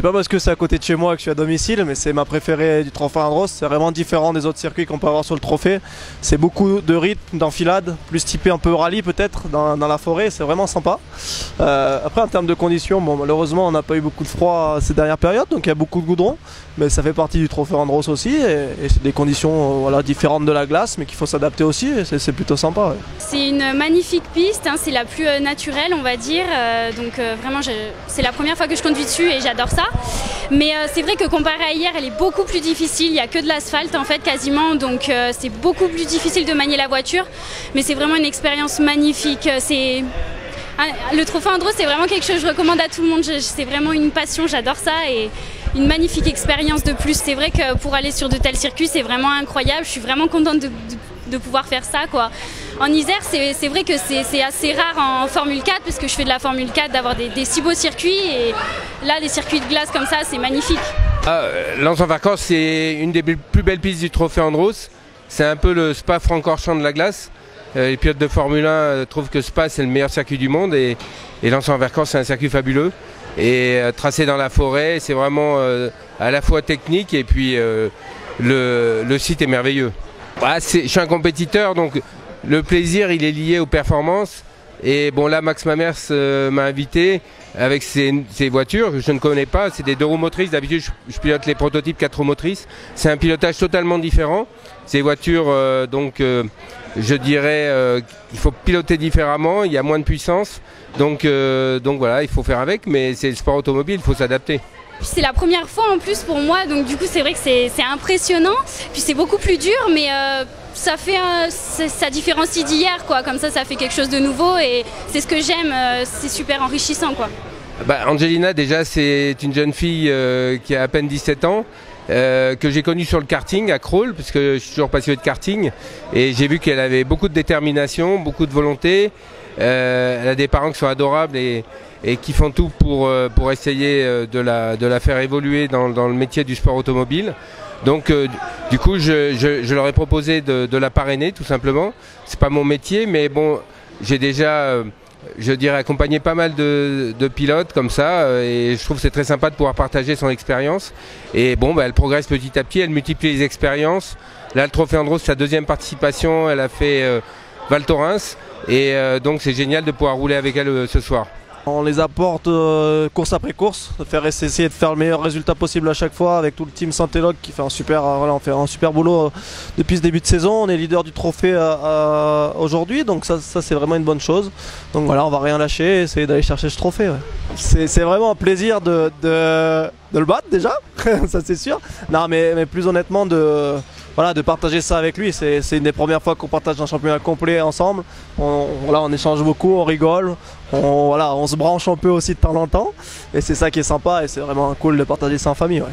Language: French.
pas parce que c'est à côté de chez moi que je suis à domicile, mais c'est ma préférée du Trophée Andros. C'est vraiment différent des autres circuits qu'on peut avoir sur le trophée. C'est beaucoup de rythme, d'enfilade, plus typé un peu rallye peut-être dans la forêt, c'est vraiment sympa. Après en termes de conditions, bon, malheureusement on n'a pas eu beaucoup de froid ces dernières périodes, donc il y a beaucoup de goudron, mais ça fait partie du Trophée Andros aussi, et c'est des conditions voilà, différentes de la glace, mais qu'il faut s'adapter aussi, et c'est plutôt sympa. Ouais. C'est une magnifique piste, hein, c'est la plus naturelle on va dire, vraiment c'est la première fois que je conduis dessus et j'adore ça. Mais c'est vrai que comparé à hier, elle est beaucoup plus difficile, il n'y a que de l'asphalte en fait quasiment, donc c'est beaucoup plus difficile de manier la voiture, mais c'est vraiment une expérience magnifique. Le Trophée Andros c'est vraiment quelque chose que je recommande à tout le monde, c'est vraiment une passion, j'adore ça et une magnifique expérience de plus. C'est vrai que pour aller sur de tels circuits c'est vraiment incroyable, je suis vraiment contente de pouvoir faire ça quoi. En Isère c'est vrai que c'est assez rare en Formule 4 parce que je fais de la Formule 4 d'avoir des si beaux circuits et là des circuits de glace comme ça c'est magnifique. Lens-en-Vercors c'est une des plus belles pistes du Trophée Andros, c'est un peu le Spa-Francorchamps de la glace. Les pilotes de Formule 1 trouvent que Spa c'est le meilleur circuit du monde et Lens-en-Vercors c'est un circuit fabuleux et tracé dans la forêt, c'est vraiment à la fois technique et puis le site est merveilleux. Je suis un compétiteur donc le plaisir il est lié aux performances et bon là Max Mamers m'a invité avec ses voitures que je ne connais pas, c'est des 2 roues motrices, d'habitude je pilote les prototypes 4 roues motrices, c'est un pilotage totalement différent, ces voitures je dirais qu'il faut piloter différemment, il y a moins de puissance, donc voilà il faut faire avec, mais c'est le sport automobile, il faut s'adapter. C'est la première fois en plus pour moi, donc du coup c'est vrai que c'est impressionnant, puis c'est beaucoup plus dur, mais ça différencie d'hier quoi, comme ça fait quelque chose de nouveau et c'est ce que j'aime, c'est super enrichissant quoi. Angelina déjà c'est une jeune fille qui a à peine 17 ans, que j'ai connue sur le karting à Crolles, parce que je suis toujours passionné de karting, et j'ai vu qu'elle avait beaucoup de détermination, beaucoup de volonté, elle a des parents qui sont adorables et qui font tout pour essayer de la faire évoluer dans le métier du sport automobile. Donc du coup je leur ai proposé de la parrainer tout simplement. C'est pas mon métier mais bon j'ai déjà je dirais accompagné pas mal de pilotes comme ça et je trouve que c'est très sympa de pouvoir partager son expérience et bon elle progresse petit à petit, elle multiplie les expériences. Là le Trophée Andros c'est sa 2e participation, elle a fait Val Thorens et donc c'est génial de pouvoir rouler avec elle ce soir. On les apporte course après course, essayer de faire le meilleur résultat possible à chaque fois avec tout le team Saint-Élog qui fait on fait un super boulot depuis ce début de saison. On est leader du trophée aujourd'hui, donc ça c'est vraiment une bonne chose. Donc voilà, on va rien lâcher, essayer d'aller chercher ce trophée. Ouais. C'est vraiment un plaisir de le battre déjà, ça c'est sûr. Non mais plus honnêtement de partager ça avec lui, c'est une des premières fois qu'on partage un championnat complet ensemble. On échange beaucoup, on rigole, on se branche un peu aussi de temps en temps. Et c'est ça qui est sympa et c'est vraiment cool de partager ça en famille. Ouais.